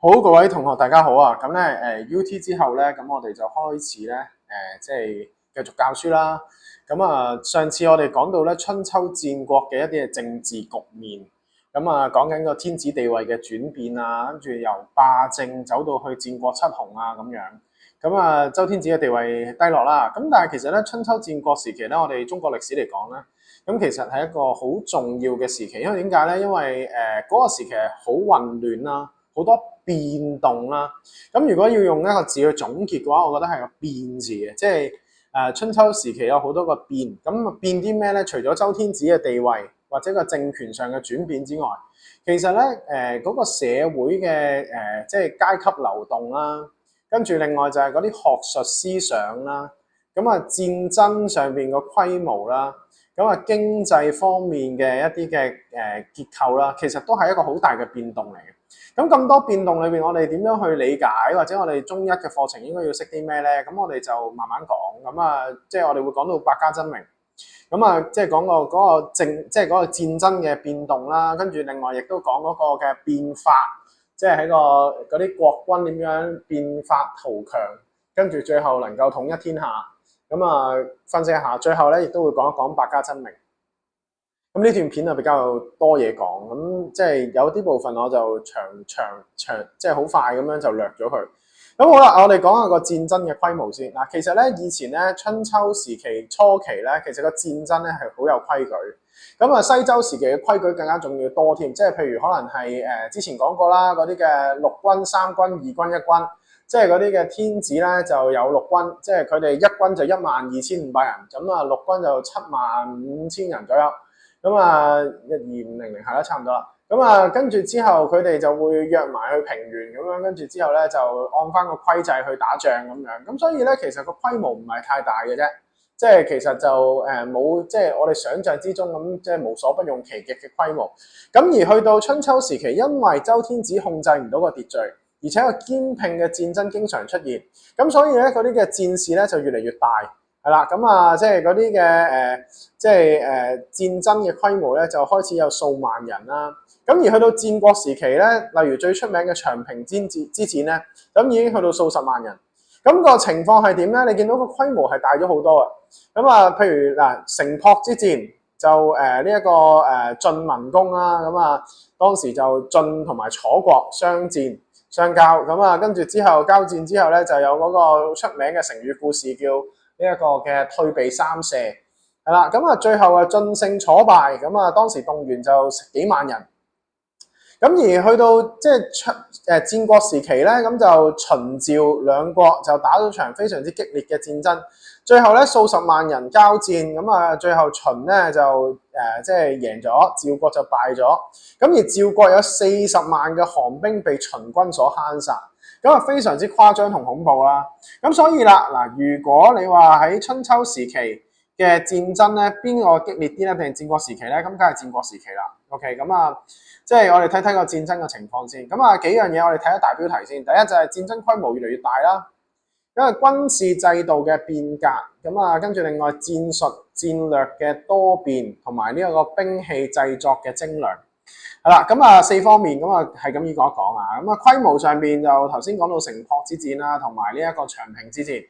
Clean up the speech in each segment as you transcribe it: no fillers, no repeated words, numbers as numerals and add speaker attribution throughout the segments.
Speaker 1: 好，各位同學大家好啊！咁咧UT 之後咧，咁我哋就開始咧即係繼續教書啦。咁上次我哋講到咧春秋戰國嘅一啲嘅政治局面，咁講緊個天子地位嘅轉變啊，跟住由霸政走到去戰國七雄啊咁樣。咁周天子嘅地位低落啦。咁但係其實咧春秋戰國時期咧，我哋中國歷史嚟講咧，咁其實係一個好重要嘅時期，因為點解咧？因為嗰個時期係好混亂啦。好多變動啦，咁如果要用一個字去總結嘅話，我覺得係個變字嘅，即係春秋時期有好多個變，咁變啲咩咧？除咗周天子嘅地位或者個政權上嘅轉變之外，其實咧嗰個社會嘅即係階級流動啦，跟住另外就係嗰啲學術思想啦，咁戰爭上邊個規模啦，咁經濟方面嘅一啲嘅結構啦，其實都係一個好大嘅變動嚟嘅。咁多變動裏邊，我哋點樣去理解，或者我哋中一嘅課程應該要識啲咩咧？咁我哋就慢慢講。咁即係我哋會講到百家爭鳴。咁即係講嗰個即係嗰個戰爭嘅變動啦。跟住另外亦都講嗰個嘅變法，即係喺嗰啲國軍點樣變法圖強，跟住最後能夠統一天下。分析一下，最後咧亦都會講一講百家爭鳴。咁呢段片就比較多嘢講，咁即係有啲部分我就長即係好快咁樣就略咗佢。咁好啦，我哋講下個戰爭嘅規模先。嗱，其實咧以前咧春秋時期初期咧，其實個戰爭咧係好有規矩。咁西周時期嘅規矩更加仲要多添，即係譬如可能係之前講過啦，嗰啲嘅六軍、三軍、二軍、一軍，即係嗰啲嘅天子咧就有六軍，即係佢哋一軍就12,500人，咁六軍就75,000人左右。12500係啦，差唔多啦。跟住之後佢哋就會約埋去平原咁樣，跟住之後咧就按翻個規制去打仗咁樣。咁所以咧其實個規模唔係太大嘅啫，即係其實就冇即係我哋想象之中咁即係無所不用其極嘅規模。咁而去到春秋時期，因為周天子控制唔到個秩序，而且個兼併嘅戰爭經常出現，咁所以咧嗰啲嘅戰事咧就越嚟越大。係啦，即係嗰啲嘅戰爭嘅規模咧，就開始有數萬人啦。咁而去到戰國時期咧，例如最出名嘅長平之戰咧，咁已經去到數十萬人。咁個情況係點咧？你見到個規模係大咗好多啊。譬如嗱，城濮之戰就呢一個晉文公啦。當時就晉同埋楚國相戰相交。跟住之後交戰之後咧，就有嗰個出名嘅成語故事叫呢一個嘅退避三舍，係啦，最後晉勝楚敗，當時動員就幾萬人，而去到即係戰國時期咧，咁就秦趙兩國就打咗場非常之激烈嘅戰爭，最後咧數十萬人交戰，最後秦咧就即係贏咗，趙國就敗咗，而趙國有40萬嘅降兵被秦軍所坑殺。非常之誇張同恐怖啦。咁所以啦，嗱，如果你話喺春秋時期嘅戰爭咧，邊個激烈啲咧？定係戰國時期咧？咁梗係戰國時期啦。OK，即係我哋睇睇個戰爭嘅情況先。幾樣嘢我哋睇下大標題先。第一就係戰爭規模越嚟越大啦，因為軍事制度嘅變革。跟住另外戰術戰略嘅多變，同埋呢一個兵器製作嘅精良。係啦，四方面係咁依講一講啊。規模上邊就頭先講到城濮之戰啦，同埋呢一個長平之戰。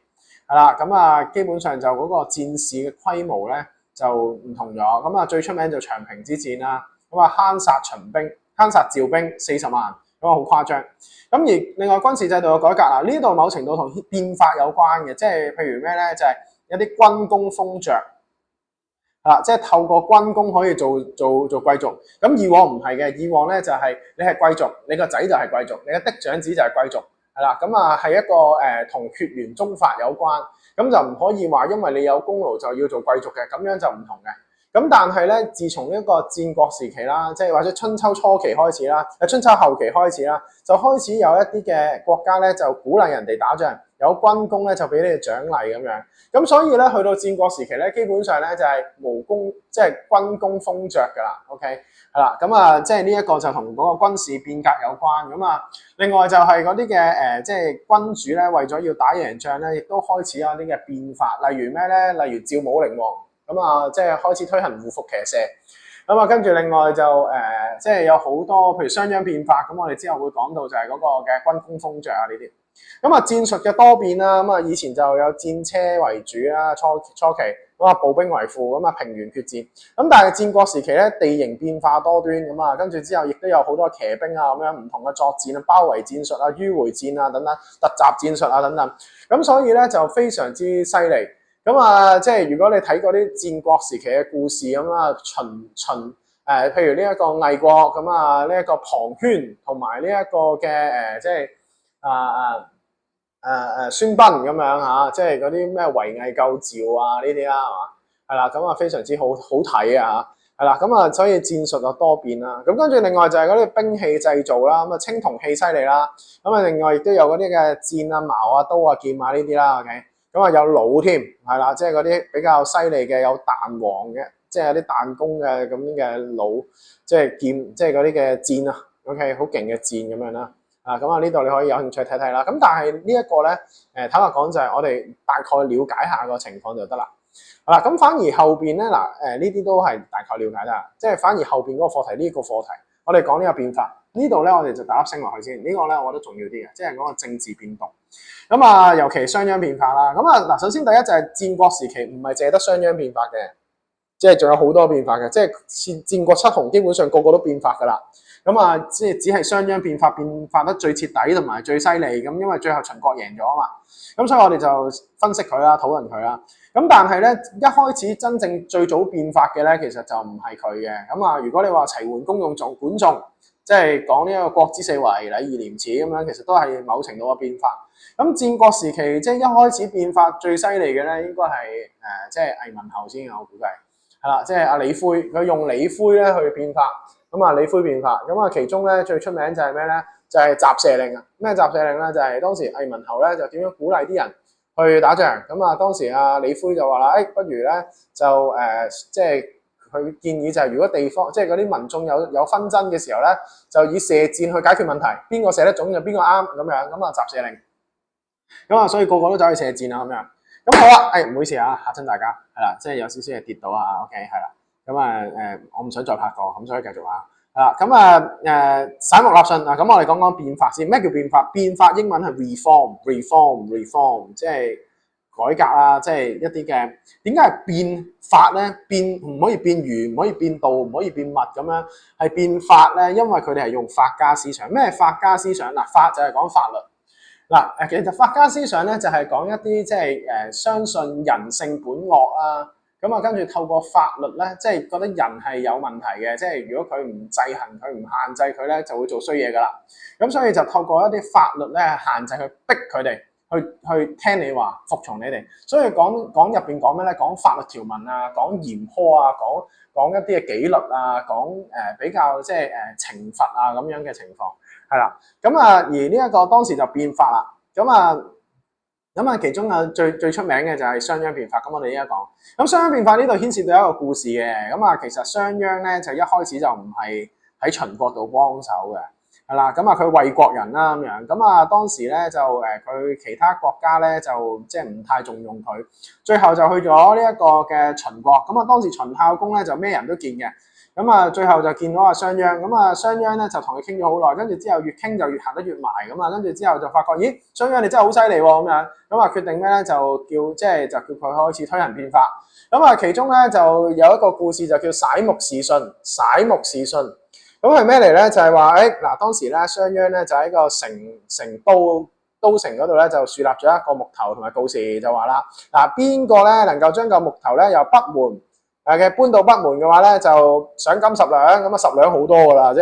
Speaker 1: 係啦，基本上就嗰個戰事嘅規模咧就唔同咗。最出名就長平之戰啦。坑殺秦兵，坑殺趙兵40萬，好誇張。而另外軍事制度嘅改革啊，呢度某程度同變法有關嘅，即係譬如咩咧，就係一啲軍功封爵。即係透過軍功可以做貴族。以往唔係嘅，以往咧就係你係貴族，你個仔就係貴族，你嘅嫡長子就係貴族。係啦，係一個同血緣宗法有關，就唔可以話因為你有功勞就要做貴族嘅，咁樣就唔同嘅。但係咧，自從呢個戰國時期啦，即係或者春秋初期開始啦，春秋後期開始啦，就開始有一啲嘅國家咧就鼓勵人哋打仗，有軍功咧就俾你哋獎勵咁樣。所以咧去到戰國時期咧，基本上咧就係無功，即係軍功封爵噶啦。OK， 係啦，即係呢一個就同嗰個軍事變革有關。另外就係嗰啲嘅即係君主咧為咗要打贏仗咧，亦都開始有啲嘅變法，例如咩咧？例如趙武靈王。即係開始推行胡服騎射。咁啊，跟住另外就即係有好多譬如商鞅變法，咁我哋之後會講到就係嗰個嘅軍功封爵啊呢啲。咁啊，戰術嘅多變啦，咁啊以前就有戰車為主啦，初期咁啊步兵為輔，咁啊平原決戰。咁但係戰國時期咧，地形變化多端，咁啊跟住之後亦都有好多騎兵啊咁樣唔同嘅作戰啊，包圍戰術啊、迂迴戰啊等等、突襲戰術啊等等。咁所以咧就非常之犀利。咁啊，即係如果你睇過啲戰國時期嘅故事咁啊，譬如呢一個魏國咁啊，呢一個龐涓同埋呢一個嘅即係孫臏咁樣嚇，即係嗰啲咩圍魏救趙啊呢啲啦，係嘛？係啦，咁啊非常之好睇啊嚇，係啦，咁啊所以戰術就多變啦。咁跟住另外就係嗰啲兵器製造啦，咁啊青銅器犀利啦，咁啊另外亦都有嗰啲嘅箭啊、矛啊、刀啊、劍啊呢啲啦 ，OK。咁啊有弩添，係啦，即係嗰啲比較犀利嘅有彈簧嘅，即係有啲彈弓嘅咁嘅弩，即係劍，即係嗰啲嘅箭啊 ，OK， 好勁嘅箭咁樣啦。咁啊呢度你可以有興趣睇睇啦。咁但係呢一個咧，坦白講就係我哋大概了解下個情況就得啦。好啦，咁反而後邊咧呢啲都係大概了解啦，即係反而後邊嗰個課題呢個課題，我哋講呢個變法。呢度咧我哋就打粒星落去先，呢個咧我覺得重要啲嘅，即係嗰個政治變動。咁啊，尤其商鞅變法啦。咁啊，嗱，首先第一就係戰國時期唔係淨係得商鞅變法嘅，即係仲有好多變法嘅，即係戰國七雄基本上個個都變法噶啦。咁啊，即係只係商鞅變法得最徹底同埋最犀利。咁因為最後秦國贏咗啊嘛，咁所以我哋就分析佢啦，討論佢啦。咁但係咧，一開始真正最早變法嘅咧，其實就唔係佢嘅。咁啊，如果你話齊桓公用管仲，即係講呢一個國之四維，禮義廉恥咁樣，其實都係某程度嘅變法。咁戰國時期即係一開始變法最犀利嘅咧，應該係即係魏文侯先，我估計係啦，即係阿李悝，佢用李悝咧去變法。咁啊，李悝變法，咁啊其中咧最出名就係咩咧？就係集射令啊！咩集射令咧？就係當時魏文侯咧就點樣鼓勵啲人去打仗。咁啊，當時阿李悝就話啦，不如咧就即係佢建議就係如果地方即係嗰啲民眾有紛爭嘅時候咧，就以射箭去解決問題，邊個射得中就邊個啱咁樣。咁啊集射令。咁啊，所以個個都走去射箭啊咁樣。咁好啦，唔好意思啊，嚇親大家，係啦，即係有少少嘢跌到啊 ，OK， 係啦。咁啊我唔想再拍過，咁所以繼續啊。係啦，咁啊徙牧立信啊，咁我哋講講變法先。咩叫變法？變法英文係 reform，即係改革啊，即係一啲嘅。點解係變法咧？變唔可以變儒，唔可以變道，唔可以變物咁樣，係變法咧？因為佢哋係用法家思想。咩法家思想？嗱，法就係講法律。嗱，其實法家思想咧就係講一啲即係相信人性本惡啊，咁啊跟住透過法律咧，即係覺得人係有問題嘅，即係如果佢唔制衡佢、唔限制佢咧，就會做衰嘢噶啦。咁所以就透過一啲法律咧限制佢，逼佢哋去聽你話、服從你哋。所以講入邊講咩咧？講法律條文啊，講嚴苛啊，講一啲嘅紀律啊，講比較即係懲罰啊咁樣嘅情況。係啦，咁啊，而呢一個當時就變法啦，咁啊，其中啊最出名嘅就係商鞅變法。咁我哋依家講，咁商鞅變法呢度牽涉到一個故事嘅，咁啊，其實商鞅咧就一開始就唔係喺秦國度幫手嘅，係啦，咁啊佢衛國人啦咁樣，咁啊當時咧就佢其他國家咧就即係唔太重用佢，最後就去咗呢一個嘅秦國，咁啊當時秦孝公咧就咩人都見嘅。咁啊，最後就見到阿商鞅，咁啊商鞅咧就同佢傾咗好耐，跟住之後越傾就越行得越埋，咁啊跟住之後就發覺，咦，商鞅你真係好犀利喎咁樣，咁啊決定咩咧就叫佢開始推行變法，咁啊其中咧就有一個故事就叫徙牧事信，咁係咩嚟咧？就係話嗱當時咧商鞅咧就喺個都城嗰度咧就樹立咗一個木頭同埋告示，就話啦嗱邊個咧能夠將個木頭咧由北門嘅搬到北門嘅話咧，就賞金10兩，咁啊10兩好多噶啦，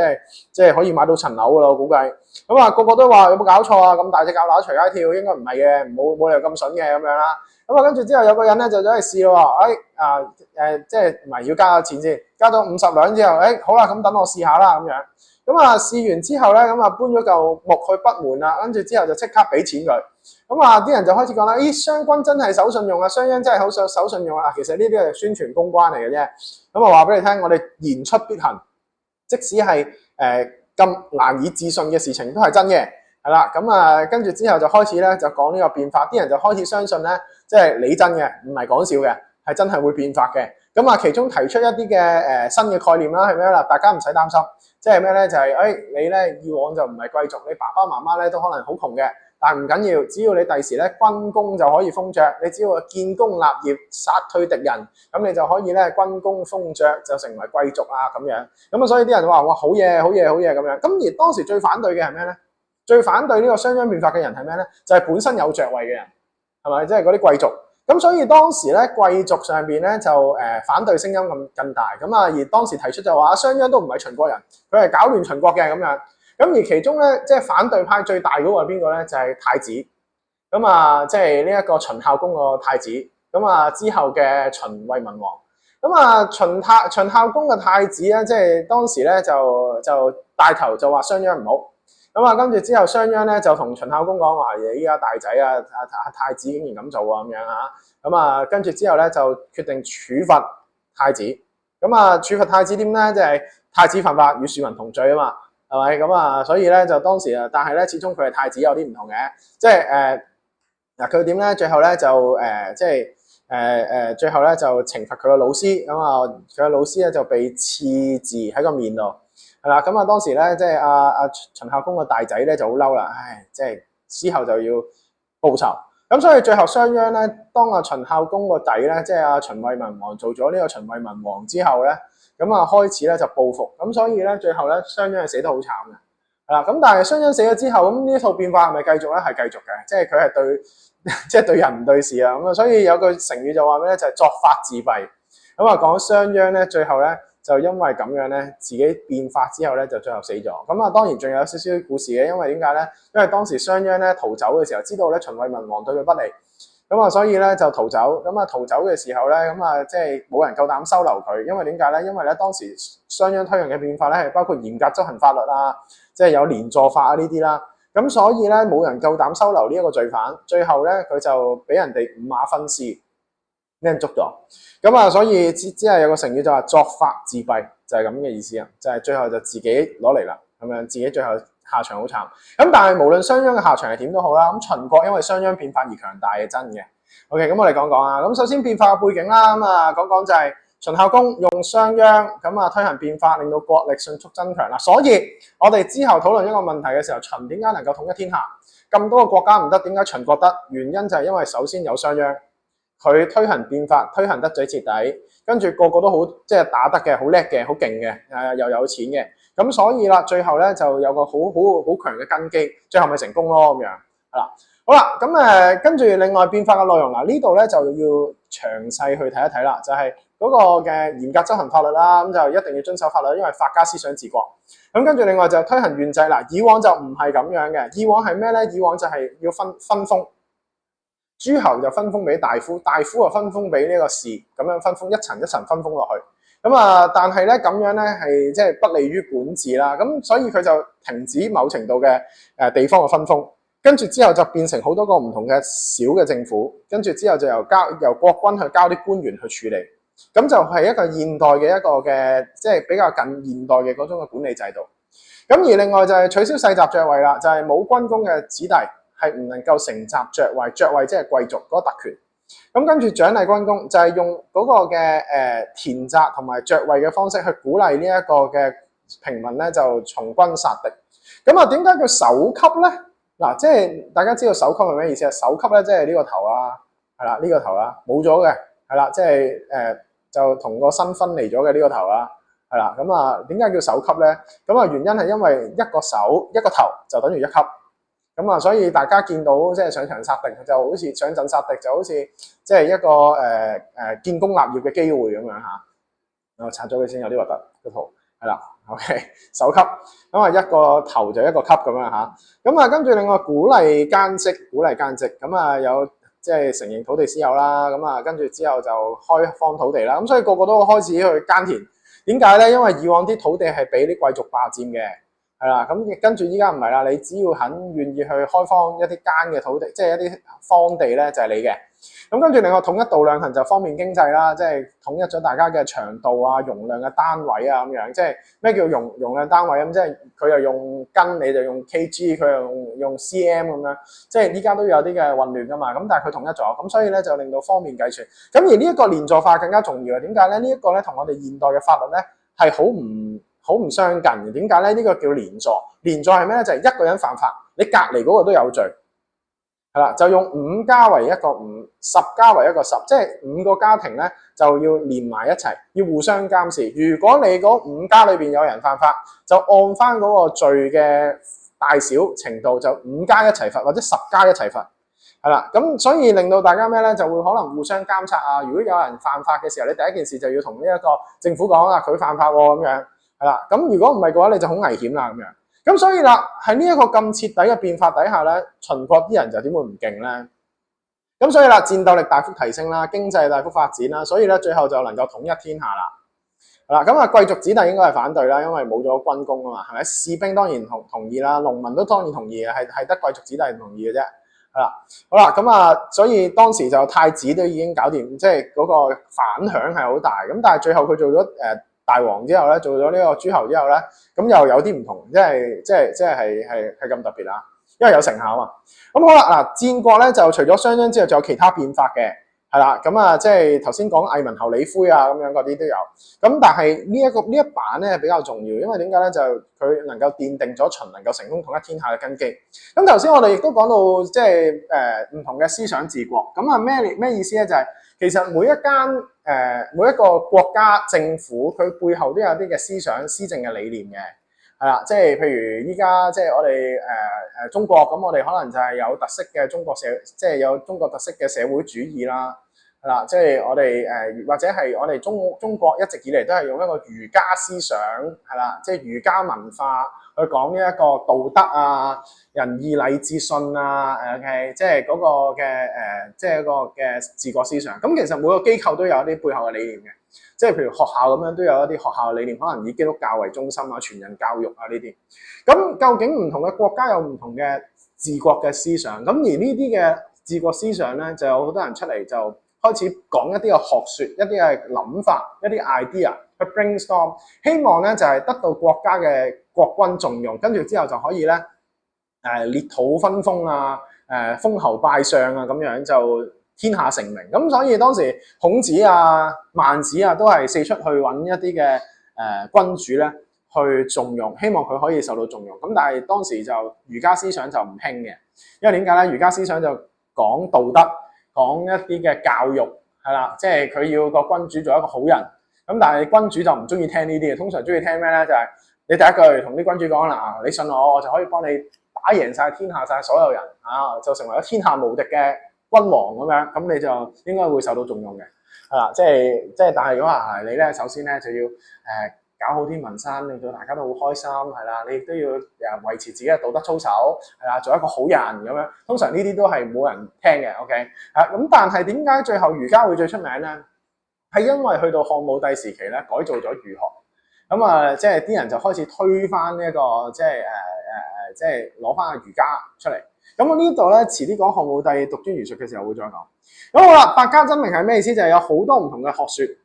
Speaker 1: 即係可以買到層樓噶啦，我估計。咁啊個個都話有冇搞錯啊？咁大隻蛤乸隨街跳，應該唔係嘅，冇理由咁筍嘅咁樣啦。咁啊跟住之後有個人咧就走去試咯，即係唔係要加下錢先，加咗50兩之後，好啦，咁等我試下啦咁樣。咁啊試完之後咧，咁啊搬咗嚿木去北門啦，跟住之後就即刻俾錢佢。咁啊啲人就開始講啦，咦商君真係守信用啊，商鞅真係好守信用啊。其實呢啲係宣傳公關嚟嘅啫。咁啊話俾你聽，我哋言出必行，即使係咁難以置信嘅事情都係真嘅，係啦。咁啊跟住之後就開始咧就講呢個變法，啲人就開始相信咧，即係你真嘅，唔係講笑嘅，係真係會變法嘅。咁啊，其中提出一啲嘅新嘅概念啦，係咩啦？大家唔使擔心，即係咩咧？就係你咧以往就唔係貴族，你爸爸媽媽咧都可能好窮嘅，但係唔緊要，只要你第時咧軍功就可以封爵，你只要建功立業，殺退敵人，咁你就可以咧軍功封爵，就成為貴族啊咁樣。咁啊，所以啲人話哇好嘢好嘢好嘢咁樣。咁而當時最反對嘅係咩咧？最反對呢個商鞅變法嘅人係咩咧？就係本身有爵位嘅人，係咪？即係嗰啲貴族。咁所以當時咧貴族上邊咧就反對聲音更大。咁啊，而當時提出就話商鞅都唔係秦國人，佢係搞亂秦國嘅咁樣。咁而其中咧即係反對派最大嗰個係邊個咧？就係太子。咁啊，即係呢一個秦孝公個太子。咁啊之後嘅秦惠文王。咁啊秦孝公嘅太子咧，即係當時咧就帶頭就話商鞅唔好。咁啊，跟住之後商鞅咧就同秦孝公講話：依家大仔啊，太子竟然咁做啊咁樣嚇。咁啊，跟住之後咧就決定處罰太子。咁啊，處罰太子點咧？即係太子犯法與庶民同罪啊嘛，係咪？咁啊，所以咧就當時啊，但係咧始終佢係太子有啲唔同嘅，即係嗱佢點咧？最後咧就最後咧就懲罰佢個老師。咁啊，佢個老師咧就被刺字喺個面度。係啦，咁啊當時咧即係阿秦孝公個大仔咧就好嬲啦，即係之後就要報仇。咁所以最後商鞅咧，當阿秦孝公個仔咧，即係阿秦惠文王做咗呢個秦惠文王之後咧，咁啊開始咧就報復。咁所以咧最後咧商鞅係死得好慘嘅。係啦，咁但係商鞅死咗之後，咁呢一套變化係咪繼續咧？係繼續嘅，即係佢係對即係對人唔對事啊。咁啊，所以有句成語就話咩咧？就係作法自斃。咁啊講商鞅咧，最後咧。就因為咁樣咧，自己變法之後咧，就最後死咗。咁啊，當然仲有少少故事嘅，因為點解咧？因為當時商鞅咧逃走嘅時候，知道咧秦惠文王對佢不利，咁啊，所以咧就逃走。咁啊，逃走嘅時候咧，咁啊，即係冇人夠膽收留佢，因為點解咧？因為咧當時商鞅推行嘅變法咧係包括嚴格執行法律啊，即係有連坐法啊呢啲啦。咁所以咧冇人夠膽收留呢一個罪犯，最後咧佢就俾人哋五馬分屍。俾人捉咗，咁啊，所以只係有個成語就話作法自斃，就係咁嘅意思啊，就係最後就自己攞嚟啦，咁樣自己最後下場好慘。咁但係無論商鞅嘅下場係點都好啦，咁秦國因為商鞅變法而強大係真嘅。OK，咁我哋講講啊，咁首先變化嘅背景啦，咁啊講講就係秦孝公用商鞅咁啊推行變法，令到國力迅速增強啦。所以我哋之後討論一個問題嘅時候，秦點解能夠統一天下？咁多個國家唔得，點解秦國得？原因就係因為首先有商鞅。佢推行變法，推行得最徹底，跟住個個都好即係打得嘅，好叻嘅，好勁嘅，又有錢嘅，咁所以啦，最後咧就有個好強嘅根基，最後咪成功咯咁樣，係啦，好啦，咁跟住另外變法嘅內容嗱，呢度咧就要詳細去睇一睇啦，就係嗰個嘅嚴格執行法律啦，咁就一定要遵守法律，因為法家思想治國。咁跟住另外就推行縣制嗱，以往就唔係咁樣嘅，以往係咩咧？以往就係要分封。諸侯就分封俾大夫，大夫就分封俾呢個士，咁樣分封一層一層分封落去。咁啊，但係咧咁樣咧係即係不利於管治啦。咁所以佢就停止某程度嘅地方嘅分封，跟住之後就變成好多個唔同嘅小嘅政府，跟住之後就由國君去交啲官員去處理。咁就係一個現代嘅一個嘅即係比較近現代嘅嗰種嘅管理制度。咁而另外就係取消世襲爵位啦，就係冇軍功嘅子弟係唔能夠承襲爵位，爵位即係貴族嗰個特權。咁跟住獎勵軍功，就係用嗰個嘅田宅同埋爵位嘅方式去鼓勵呢一個嘅平民咧，就從軍殺敵。咁啊，點解叫首級咧？嗱，即係大家知道首級係咩意思啊？首級咧，即係呢個頭啊，係啦，呢個頭啦，冇咗嘅，係啦，即係就同個身分離咗嘅呢個頭啦，係啦。咁啊，點解叫首級咧？咁啊，原因係因為一個手一個頭就等於一級。咁啊，所以大家見到即係上場殺敵，就好似上陣殺敵，就好似即係一個建功立業嘅機會咁樣嚇。我拆咗佢先，有啲核突個圖，係啦 ，OK， 首級咁啊，一個頭就一個級咁樣嚇。咁啊，跟住另外鼓勵耕織，鼓勵耕織，咁啊有即係承認土地私有啦。咁啊，跟住之後就開荒土地啦。咁所以個個都開始去耕田。點解咧？因為以往啲土地係俾啲貴族霸佔嘅。係啦，咁跟住依家唔係啦，你只要願意去開荒一啲耕嘅土地，即係一啲荒地咧，就係你嘅。咁跟住另外統一度量衡就方便經濟啦，即係統一咗大家嘅長度啊、容量嘅單位啊咁樣。即係咩叫容量單位咁？即係佢又用斤，你就用 kg，佢又用 cm 咁樣。即係依家都有啲嘅混亂噶嘛。咁但係佢統一咗，咁所以咧就令到方便計算。咁而呢一個連坐法更加重要啊！點解咧？呢一個咧同我哋現代嘅法律咧係好唔相近嘅。點解咧？呢個叫連坐。連坐係咩咧？就係一個人犯法，你隔離嗰個都有罪。係啦，就用5加為一個5，10加為一個10，即係5個家庭咧就要連埋一齊，要互相監視。如果你嗰5家裏邊有人犯法，就按翻嗰個罪嘅大小程度，就5家一齊罰，或者10家一齊罰。係啦，咁所以令到大家咩咧，就會可能互相監察啊。如果有人犯法嘅時候，你第一件事就要同呢一個政府講啊，佢犯法喎咁樣。係啦，咁如果唔係嘅話，你就好危險啦咁樣。咁所以啦，喺呢一個咁徹底嘅變法底下咧，秦國啲人就點會唔勁咧？咁所以啦，戰鬥力大幅提升啦，經濟大幅發展啦，所以咧最後就能夠統一天下啦。係啦，咁啊貴族子弟應該係反對啦，因為冇咗軍功啊嘛，係咪？士兵當然同意啦，農民都當然同意嘅，係得貴族子弟唔同意嘅啫。係啦，好啦，咁啊，所以當時就太子都已經搞掂，即係嗰個反響係好大。咁但係最後佢做咗大王之後咧，做咗呢個諸侯之後咧，咁又有啲唔同，即係咁特別啦，因為有成效啊。咁好啦，嗱，戰國咧就除咗商鞅之後，仲有其他變法嘅，係啦，咁啊，即係頭先講魏文侯李悝啊，咁樣嗰啲都有。咁但係呢一版咧比較重要，因為點解咧？就佢能夠奠定咗秦能夠成功統一天下嘅根基。咁頭先我哋亦都講到，即係唔同嘅思想治國。咁啊咩意思咧？就係其實每一個國家政府，佢背後都有啲嘅思想、施政嘅理念嘅，係啦。即係譬如依家即係我哋中國，咁我哋可能就係有特色嘅中國即係有中國特色嘅社會主義啦，係啦。即係我哋或者係我哋中國一直以嚟都係用一個儒家思想，係啦，即係儒家文化去講呢一個道德啊、仁義禮智信啊，OK， 即係嗰個嘅即係一個嘅治國思想。咁其實每個機構都有一啲背後嘅理念嘅，即係譬如學校咁樣都有一啲學校嘅理念，可能以基督教為中心啊，全人教育啊呢啲。咁究竟唔同嘅國家有唔同嘅治國嘅思想，咁而呢啲嘅治國思想咧，就有好多人出嚟就開始講一啲嘅學説、一啲嘅諗法、一啲 idea 去 brainstorm， 希望咧就係得到國家嘅國君重用，跟住之後就可以咧列土分封啊、封侯拜相啊，咁樣就天下成名。咁所以當時孔子啊、孟子啊都係四出去揾一啲嘅君主咧去重用，希望佢可以受到重用。咁但係當時就儒家思想就唔興嘅，因為點解咧？儒家思想就講道德，講一啲嘅教育，係啦，即係佢要個君主做一個好人。咁但係君主就唔中意聽呢啲嘅，通常中意聽咩咧？就係你第一句同啲君主講啦，你信我，我就可以幫你打贏晒天下晒所有人啊，就成為咗天下無敵嘅君王咁樣，咁你就應該會受到重用嘅，係啦，即係，但係如果話你咧，首先咧就要搞好啲民生，令到大家都好開心，係啦，你亦都要維持自己嘅道德操守，係啦，做一個好人咁樣。通常呢啲都係冇人聽嘅 ，OK 咁但係點解最後儒家會最出名咧？係因為去到漢武帝時期咧，改造咗儒學，咁啊，即係啲人就開始推翻呢一個即係攞翻個儒家出嚟。咁我呢度咧，遲啲講漢武帝獨尊儒術嘅時候會再講。咁好啦，百家爭鳴係咩意思？就係有好多唔同嘅學説，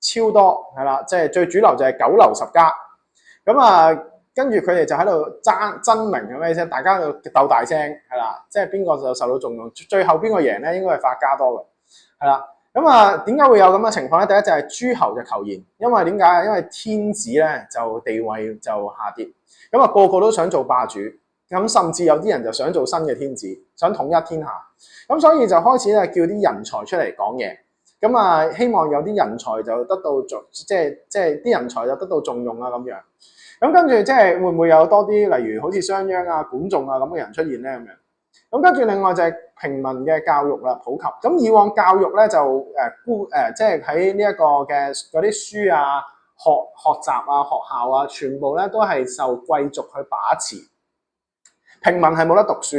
Speaker 1: 超多係啦，即係最主流就係九流十家。咁啊，跟住佢哋就喺度爭鳴係咩意思？大家喺度鬥大聲係啦，即係邊個就受到重用，最後邊個贏咧？應該係法家多嘅，係啦。咁啊，點解會有咁嘅情況咧？第一就係諸侯就求賢，因為點解？因為天子咧就地位就下跌，咁啊個個都想做霸主，咁甚至有啲人就想做新嘅天子，想統一天下，咁所以就開始咧叫啲人才出嚟講嘢，咁啊希望有啲人才就得到即係啲人才就得到重用啊咁樣，咁跟住即係會唔會有多啲例如好似商鞅啊、管仲啊咁嘅人出現咧咁樣？咁跟住另外就係平民嘅教育啦，普及。咁以往教育咧就即係喺呢一個嘅嗰啲書啊、學習啊、學校啊，全部咧都係受貴族去把持，平民係冇得讀書。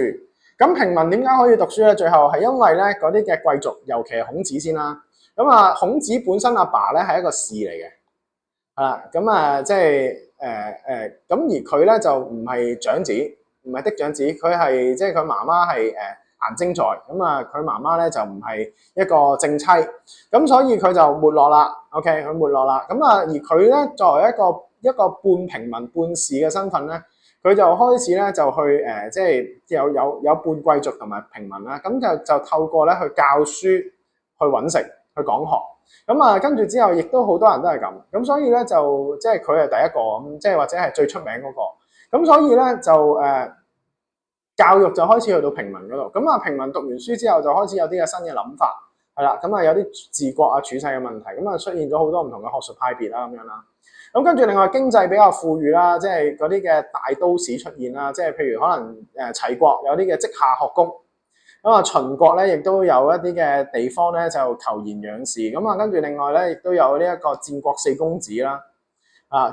Speaker 1: 咁平民點解可以讀書咧？最後係因為咧嗰啲嘅貴族，尤其係孔子先啦。咁啊，孔子本身阿爸咧係一個士嚟嘅，咁啊即係咁而佢咧就唔係長子。唔係嫡長子，佢係即係佢媽媽係顏徵在，咁啊佢媽媽咧就唔係一個正妻，咁所以佢就沒落啦。OK， 佢沒落啦。咁啊而佢咧作為一個半平民半士嘅身份咧，佢就開始咧就去即係有半貴族同埋平民啦。咁就透過咧去教書、去揾食、去講學。咁啊跟住之後，亦都好多人都係咁。咁所以咧就即係佢係第一個咁，即係或者係最出名嗰個。咁所以咧就教育就開始去到平民嗰度，咁啊平民讀完書之後就開始有啲嘅新嘅諗法，係啦，咁啊有啲治國啊處世嘅問題，咁啊出現咗好多唔同嘅學術派別啦咁樣啦。咁跟住另外經濟比較富裕啦，即係嗰啲嘅大都市出現啦，即係譬如可能齊國有啲嘅稷下學宮，咁啊秦國咧亦都有一啲嘅地方咧就求賢養士，咁啊跟住另外咧亦都有呢一個戰國四公子啦，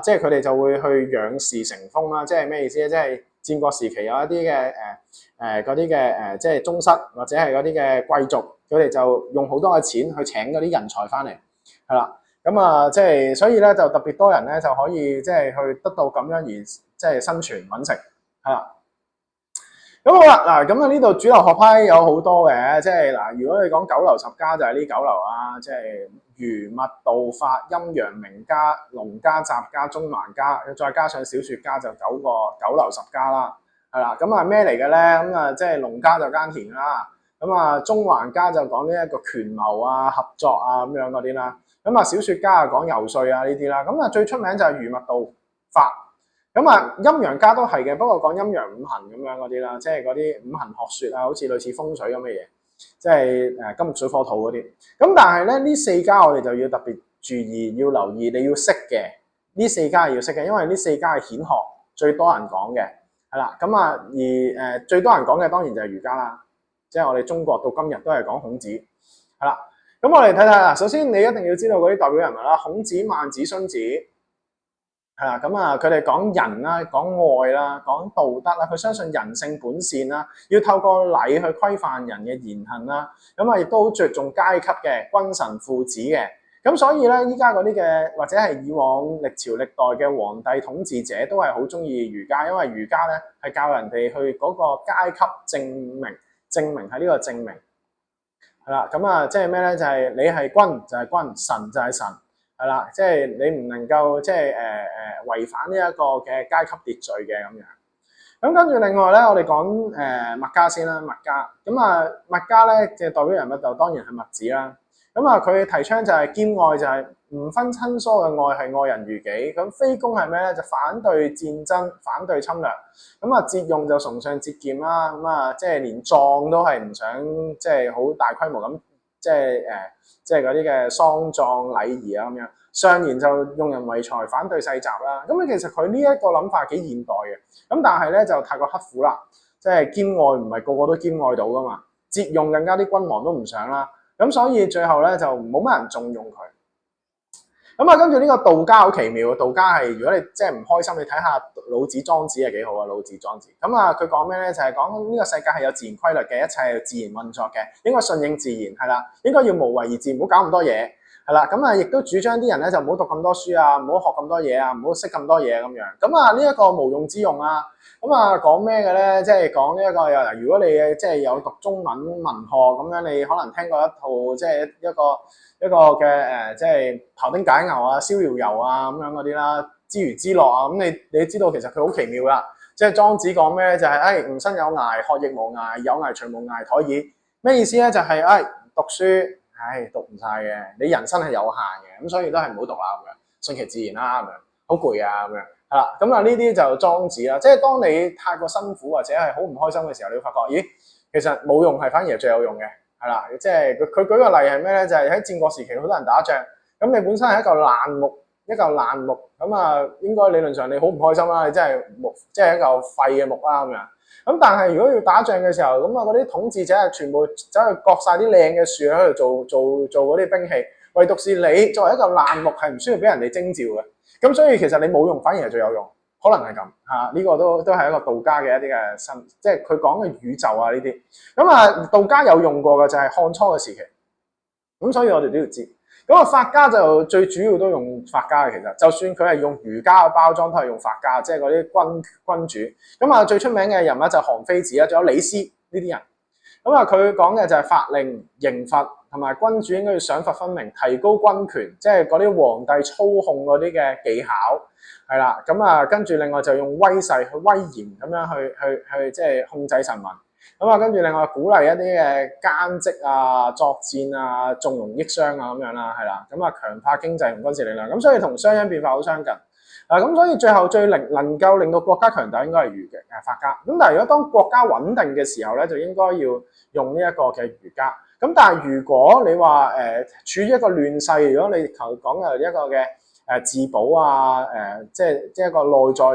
Speaker 1: 即係佢哋就會去養士成風啦，即係咩意思咧？即係戰國時期有一啲嘅嗰啲嘅即係宗室或者係嗰啲嘅貴族，佢哋就用好多嘅錢去請嗰啲人才翻嚟，係啦。咁啊，即係所以咧就特別多人咧就可以即係去得到咁樣而即係生存揾食，係啦。咁好啦，嗱咁啊呢度主流學派有好多嘅，即係嗱，如果你講九流十家就係呢九流啊，即係儒墨道法陰陽明家農家雜家中橫家，再加上小說家就九流十家啦，係啦。咁啊咩嚟嘅咧？咁啊即係農家就耕田啦，咁啊中橫家就講呢一個權謀啊合作啊咁樣嗰啲啦，咁啊小說家啊講游說啊呢啲啦，咁啊最出名就係儒墨道法。咁啊，陰陽家都係嘅，不過講陰陽五行咁樣嗰啲啦，即係嗰啲五行學說啊，好似類似風水咁嘅嘢，即係金木水火土嗰啲。咁但係咧呢四家我哋就要特別注意，要留意，你要識嘅呢四家係要識嘅，因為呢四家係顯學最多人講嘅，係啦。咁啊而最多人講嘅當然就係儒家啦，即係我哋中國到今日都係講孔子，係啦。咁我哋睇睇啦，首先你一定要知道嗰啲代表人物啦，孔子、孟子、孫子。係啦，咁啊，佢哋講仁啦，講愛啦，講道德啦，佢相信人性本善啦，要透過禮去規範人嘅言行啦，咁啊，亦都好着重階級嘅君臣父子嘅，咁所以咧，依家嗰啲嘅或者係以往歷朝歷代嘅皇帝統治者都係好中意儒家，因為儒家咧係教人哋去嗰個階級證明係呢個證明，係啦，咁啊，即係咩咧？就係你係君就係君，神就係神。係啦，即係你唔能夠即係違反呢一個嘅階級秩序嘅咁樣。咁跟住另外咧，我哋講墨家先啦，墨家。咁啊，墨家咧嘅代表人物就當然係墨子啦。咁啊，佢提倡就係兼愛，就係唔分親疏嘅愛，係愛人如己。咁非攻係咩咧？就反對戰爭，反對侵略。咁啊，節用就崇尚節儉啦。咁啊，即係連葬都係唔想即係好大規模咁。即係嗰啲嘅喪葬禮儀啊咁樣，上言就用人為財，反對世襲啦。咁其實佢呢一個諗法幾現代嘅，咁但係咧就太過刻苦啦，即係兼愛唔係個個都兼愛到噶嘛，節用更加啲君王都唔想啦，咁所以最後咧就冇乜人重用佢。咁啊，跟住呢個道家好奇妙，道家係如果你即係唔開心，你睇下老子、莊子係幾好啊，老子、莊子。咁啊，佢講咩咧？就係講呢個世界係有自然規律嘅，一切係自然運作嘅，應該順應自然，係啦，應該要無為而治，唔好搞咁多嘢，係啦。咁啊，亦都主張啲人咧就唔好讀咁多書啊，唔好學咁多嘢啊，唔好識咁多嘢咁樣。咁啊，呢一個無用之用啊，咁啊講咩嘅咧？即係講呢一個又如果你即係有讀中文文學咁樣，你可能聽過一套即係一個嘅即係庖丁解牛啊、逍遙遊啊咁樣嗰啲啦，知魚之樂啊，咁你知道其實佢好奇妙啦。即係莊子講咩咧？就係吾生有涯，學亦無涯，有涯隨無涯殆矣。咩意思咧？就係讀書，讀唔晒嘅，你人生係有限嘅，咁所以都係唔好讀啦咁樣，順其自然啦咁樣，好攰啊咁樣，係啦。咁啊呢啲就莊子啦。即係當你太過辛苦或者係好唔開心嘅時候，你會發覺，咦，其實冇用係反而係最有用嘅。係啦，即係佢舉個例係咩咧？就係喺戰國時期好多人打仗，咁你本身係一嚿爛木，咁啊應該理論上你好唔開心啦，你真係木，即係一嚿廢嘅木啦咁樣。咁但係如果要打仗嘅時候，咁啊嗰啲統治者係全部走去割晒啲靚嘅樹喺度做嗰啲兵器，唯獨是你作為一嚿爛木係唔需要俾人哋徵召嘅。咁所以其實你冇用反而係最有用。可能係咁嚇，呢個都係一個道家嘅一啲嘅新，即係佢講嘅宇宙啊呢啲。咁啊，道家有用過嘅就係漢初嘅時期，咁所以我哋都要知。咁啊，法家就最主要都用法家嘅，其實就算佢係用儒家嘅包裝，都係用法家，即係嗰啲君主。咁啊，最出名嘅人物就韓非子啦，仲有李斯呢啲人。咁啊，佢講嘅就係法令、刑罰同埋君主應該要賞罰分明，提高軍權，即係嗰啲皇帝操控嗰啲嘅技巧係啦。咁啊，跟住另外就用威勢去威嚴咁樣去即係控制臣民。咁啊，跟住另外鼓勵一啲嘅奸職啊、作戰啊、縱容抑商啊咁樣啦，係啦。咁啊，強化經濟同軍事力量。咁所以同商鞅變法好相近。咁所以最後最能夠令到國家強大應該係法家。咁但係如果當國家穩定嘅時候咧，就應該要用呢一個嘅儒家。咁但係如果你話處於一個亂世，如果你頭講嘅一個嘅自保啊，即係一個內在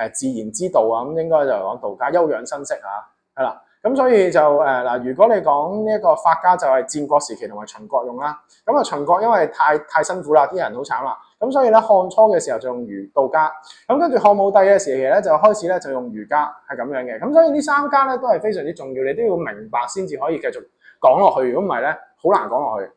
Speaker 1: 嘅自然之道啊，咁應該就講道家休養生息啊，係啦。咁所以就嗱，如果你講呢一個法家就係戰國時期同埋秦國用啦。咁啊，秦國因為太辛苦啦，啲人好慘啦。咁所以咧，漢初嘅時候就用道家，咁跟住漢武帝嘅時期咧就開始咧就用儒家，係咁樣嘅。咁所以呢三家咧都係非常之重要，你都要明白先至可以繼續講落去。如果唔係咧，好難講落去。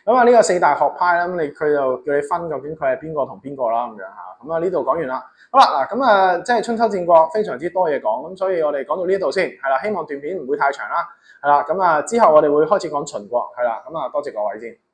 Speaker 1: 咁啊，呢個四大學派啦，咁佢就叫你分究竟佢係邊個同邊個啦咁樣嚇。咁啊，呢度講完啦。好啦，嗱咁啊，即係春秋戰國非常之多嘢講，咁所以我哋講到呢度先，係啦，希望段片唔會太長啦，係啦，咁啊之後我哋會開始講秦國，係啦，咁啊多謝各位先。